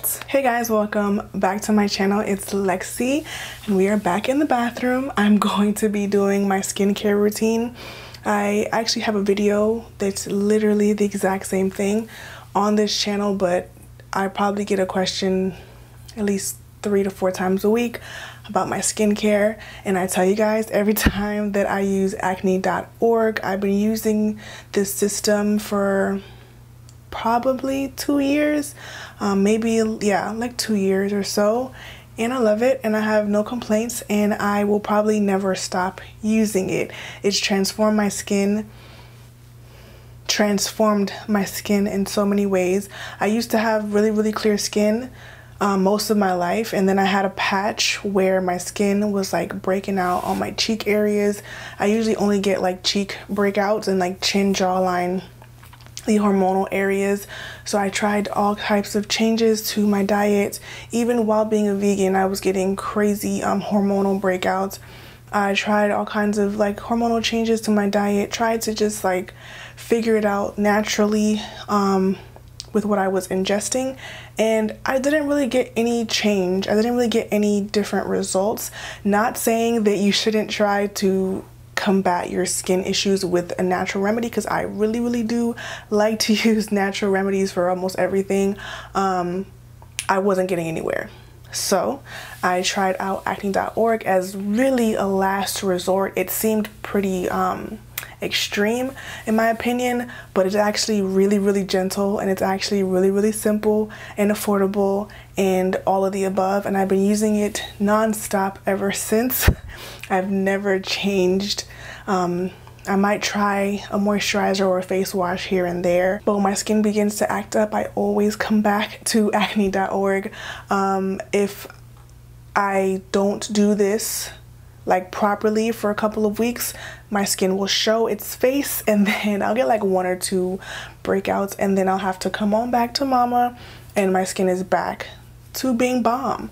what? Hey guys, welcome back to my channel. It's Lexi and we are back in the bathroom. I'm going to be doing my skincare routine. I actually have a video that's literally the exact same thing on this channel, but I probably get a question at least 3 to 4 times a week about my skincare, and I tell you guys every time that I use ACNE.org. I've been using this system for probably 2 years, maybe, yeah, like 2 years or so, and I love it and I have no complaints, and I will probably never stop using it. It's transformed my skin in so many ways. I used to have really clear skin most of my life, and then I had a patch where my skin was like breaking out on my cheek areas. I usually only get like cheek breakouts and like chin, jawline, the hormonal areas. So I tried all types of changes to my diet. Even while being a vegan, I was getting crazy hormonal breakouts. I tried all kinds of like hormonal changes to my diet, tried to just like figure it out naturally with what I was ingesting, and I didn't really get any change. I didn't really get any different results. Not saying that you shouldn't try to combat your skin issues with a natural remedy, because I really do like to use natural remedies for almost everything. I wasn't getting anywhere. So I tried out ACNE.org as really a last resort. It seemed pretty extreme in my opinion, but it's actually really gentle, and it's actually really simple and affordable and all of the above, and I've been using it non-stop ever since. I've never changed. I might try a moisturizer or a face wash here and there, but when my skin begins to act up, I always come back to ACNE.org. If I don't do this like properly for a couple of weeks, my skin will show its face, and then I'll get like 1 or 2 breakouts, and then I'll have to come on back to mama, and my skin is back to being bomb.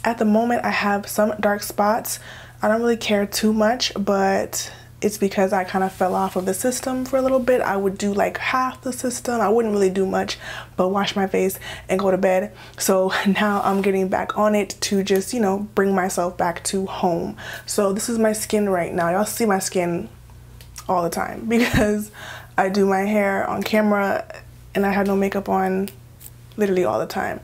At the moment I have some dark spots. I don't really care too much, but it's because I kind of fell off of the system for a little bit. I would do like half the system. I wouldn't really do much but wash my face and go to bed. So now I'm getting back on it to just, you know, bring myself back to home. So this is my skin right now. Y'all see my skin all the time because I do my hair on camera and I have no makeup on literally all the time.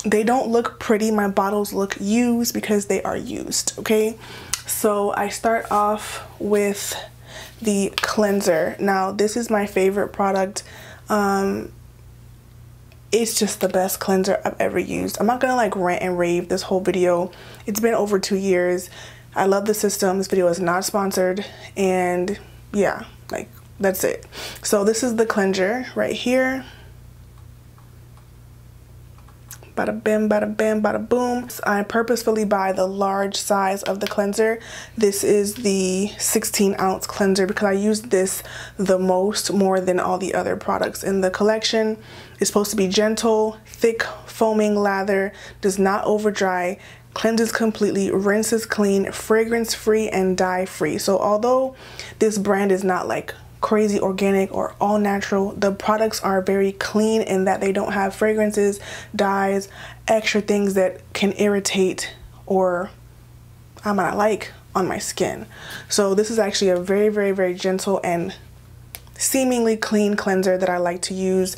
They don't look pretty. My bottles look used because they are used, okay? So I start off with the cleanser. Now this is my favorite product. It's just the best cleanser I've ever used. I'm not gonna like rant and rave this whole video. It's been over 2 years. I love the system. This video is not sponsored, and yeah, like that's it. So this is the cleanser right here. Bada bim, bada bam, bada boom. I purposefully buy the large size of the cleanser. This is the 16-ounce cleanser because I use this the most, more than all the other products in the collection. It's supposed to be gentle, thick, foaming lather, does not over dry, cleanses completely, rinses clean, fragrance free, and dye free. So although this brand is not like crazy organic or all natural, the products are very clean in that they don't have fragrances, dyes, extra things that can irritate or I might not like on my skin. So this is actually a very gentle and seemingly clean cleanser that I like to use.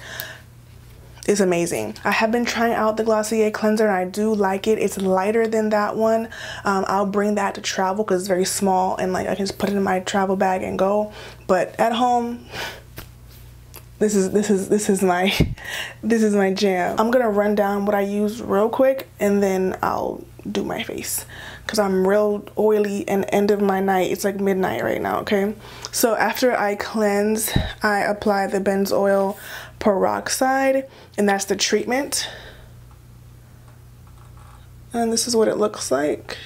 It's amazing. I have been trying out the Glossier cleanser and I do like it. It's lighter than that one. I'll bring that to travel because it's very small and like I can just put it in my travel bag and go. But at home, this is my jam. I'm gonna run down what I use real quick and then I'll do my face because I'm real oily and end of my night. It's like midnight right now, okay? So after I cleanse, I apply the benzoyl peroxide, and that's the treatment. And this is what it looks like.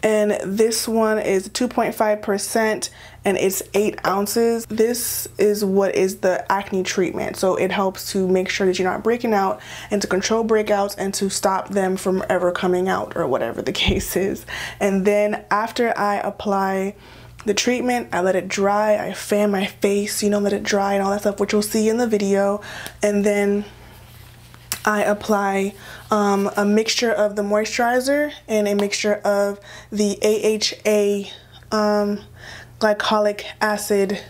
And this one is 2.5% and it's 8 ounces. This is what is the acne treatment. So it helps to make sure that you're not breaking out and to control breakouts and to stop them from ever coming out or whatever the case is. And then after I apply the treatment, I let it dry, I fan my face, you know, let it dry and all that stuff, which you'll see in the video. And then I apply a mixture of the moisturizer and a mixture of the AHA glycolic acid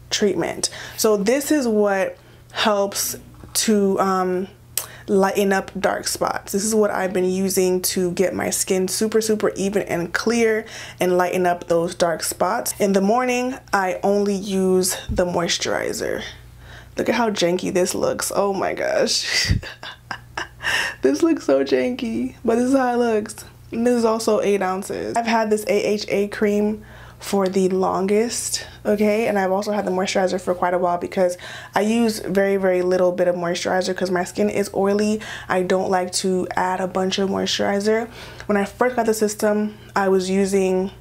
treatment. So this is what helps to lighten up dark spots. This is what I've been using to get my skin super even and clear and lighten up those dark spots. In the morning, I only use the moisturizer. Look at how janky this looks. Oh my gosh. This looks so janky, but this is how it looks. And this is also 8 ounces. I've had this AHA cream for the longest, okay, and I've also had the moisturizer for quite a while because I use very little bit of moisturizer because my skin is oily. I don't like to add a bunch of moisturizer. When I first got the system, I was using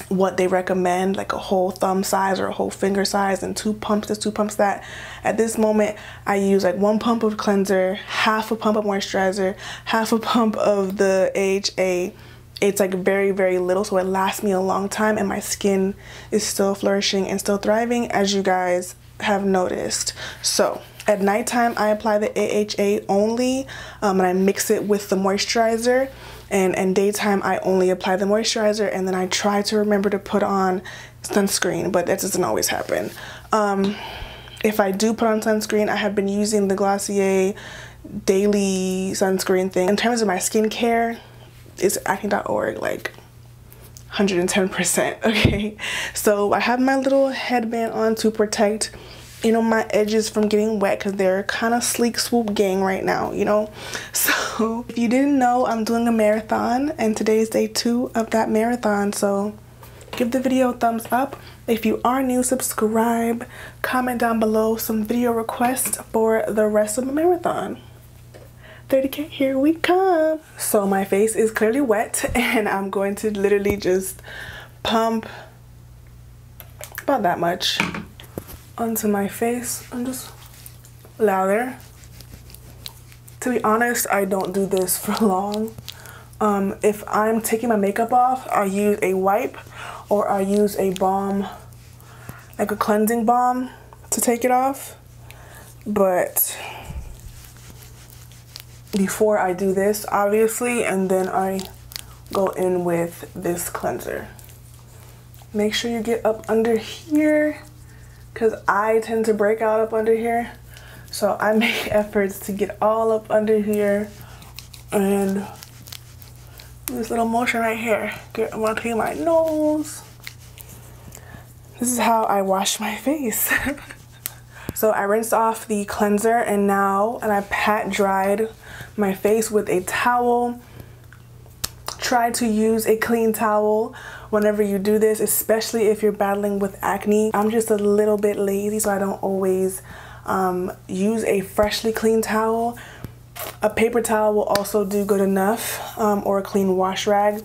what they recommend, like a whole thumb size or a whole finger size, and 2 pumps this, 2 pumps that. At this moment, I use like 1 pump of cleanser, half a pump of moisturizer, half a pump of the AHA. It's like very little, so it lasts me a long time, and my skin is still flourishing and still thriving, as you guys have noticed. So at nighttime, I apply the AHA only, and I mix it with the moisturizer. And daytime, I only apply the moisturizer, and then I try to remember to put on sunscreen, but that doesn't always happen. If I do put on sunscreen, I have been using the Glossier daily sunscreen thing. In terms of my skincare, it's acne.org, like 110%, okay? So I have my little headband on to protect, you know, my edges from getting wet because they're kind of sleek swoop gang right now, you know? So if you didn't know, I'm doing a marathon, and today is day 2 of that marathon. So give the video a thumbs up. If you are new, subscribe, comment down below some video requests for the rest of the marathon. 30K, here we come. So my face is clearly wet, and I'm going to literally just pump about that much onto my face. I'm just lather. To be honest, I don't do this for long. If I'm taking my makeup off, I use a wipe or I use a balm, like a cleansing balm, to take it off. But before I do this, obviously, and then I go in with this cleanser. Make sure you get up under here, because I tend to break out up under here. So I make efforts to get all up under here, and this little motion right here. I'm gonna clean my nose. This is how I wash my face. So I rinsed off the cleanser, and I pat dried my face with a towel. Try to use a clean towel whenever you do this, especially if you're battling with acne. I'm just a little bit lazy, so I don't always use a freshly clean towel. A paper towel will also do good enough, or a clean wash rag.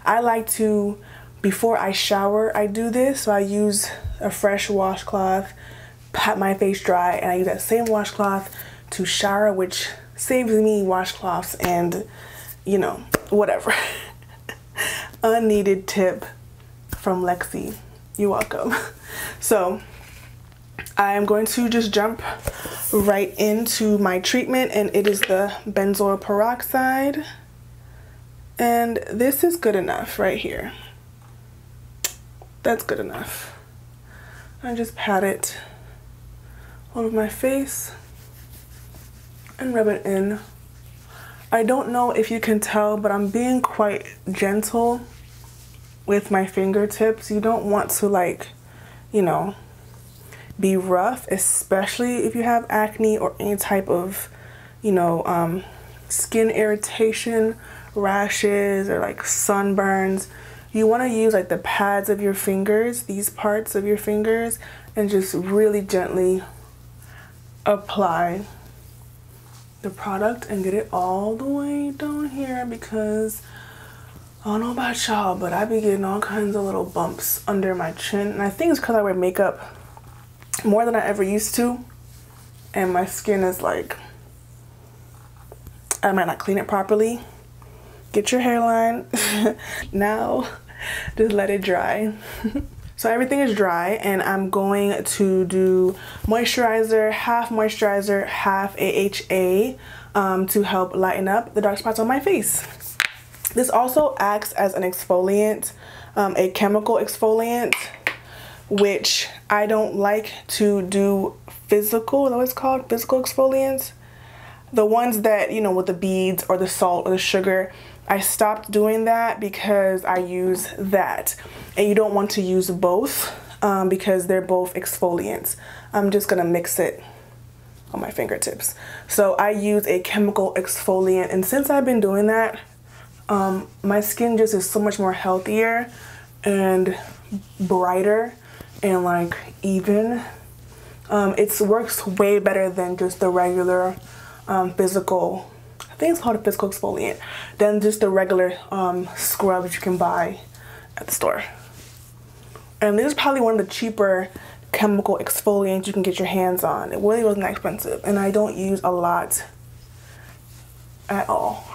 I like to, before I shower, I do this. So I use a fresh washcloth, pat my face dry, and I use that same washcloth to shower, which saves me washcloths and, you know, whatever. Unneeded tip from Lexi. You're welcome. So I am going to just jump right into my treatment, and it is the benzoyl peroxide. And this is good enough right here. That's good enough. I just pat it over my face and rub it in. I don't know if you can tell, but I'm being quite gentle with my fingertips. You don't want to, like, you know, be rough, especially if you have acne or any type of, you know, skin irritation, rashes, or like sunburns. You want to use like the pads of your fingers, these parts of your fingers, and just really gently apply the product and get it all the way down here, because I don't know about y'all, but I be getting all kinds of little bumps under my chin, and I think it's because I wear makeup more than I ever used to, and my skin is like, I might not clean it properly. Get your hairline. Now just let it dry. So everything is dry, and I'm going to do moisturizer, half AHA to help lighten up the dark spots on my face. This also acts as an exfoliant, a chemical exfoliant, which I don't like to do physical, is that what it's called? Physical exfoliants? The ones that, you know, with the beads or the salt or the sugar. I stopped doing that because I use that. And you don't want to use both because they're both exfoliants. I'm just gonna mix it on my fingertips. So I use a chemical exfoliant, and since I've been doing that, my skin just is so much more healthier and brighter and like even. It works way better than just the regular physical, I think it's called a physical exfoliant, than just the regular scrub that you can buy at the store. And this is probably one of the cheaper chemical exfoliants you can get your hands on. It really wasn't that expensive, and I don't use a lot at all.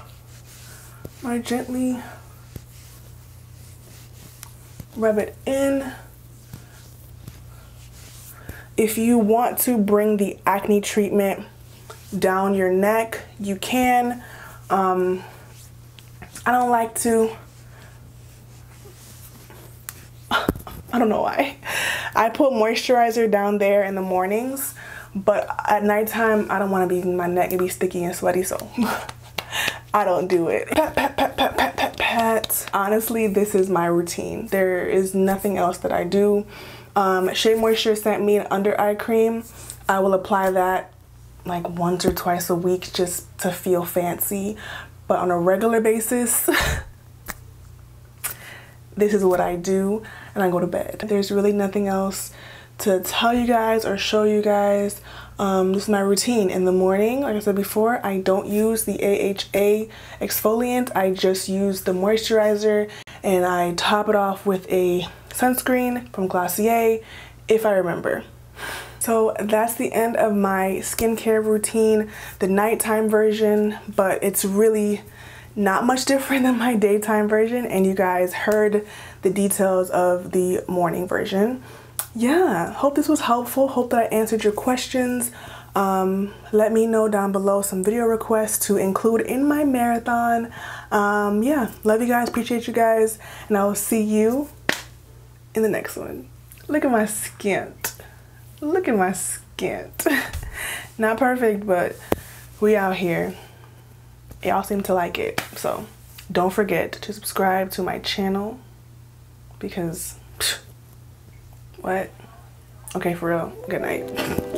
I gently rub it in. If you want to bring the acne treatment down your neck, you can. I don't like to. I don't know why. I put moisturizer down there in the mornings, but at nighttime I don't want to be my neck to be sticky and sweaty, so I don't do it. Pat, pat, pat, pat, pat, pat, pat. Honestly, this is my routine. There is nothing else that I do. Shea Moisture sent me an under eye cream. I will apply that like once or twice a week just to feel fancy, but on a regular basis this is what I do, and I go to bed. There's really nothing else to tell you guys or show you guys. This is my routine. In the morning, like I said before, I don't use the AHA exfoliant. I just use the moisturizer, and I top it off with a sunscreen from Glossier, if I remember. So that's the end of my skincare routine, the nighttime version, but it's really not much different than my daytime version, and you guys heard the details of the morning version. Yeah, hope this was helpful. Hope that I answered your questions. Let me know down below some video requests to include in my marathon. Yeah, love you guys, appreciate you guys, and I will see you in the next one. Look at my skint. Look at my skint. Not perfect, but we out here. Y'all seem to like it, so don't forget to subscribe to my channel because what? Okay, for real. Good night.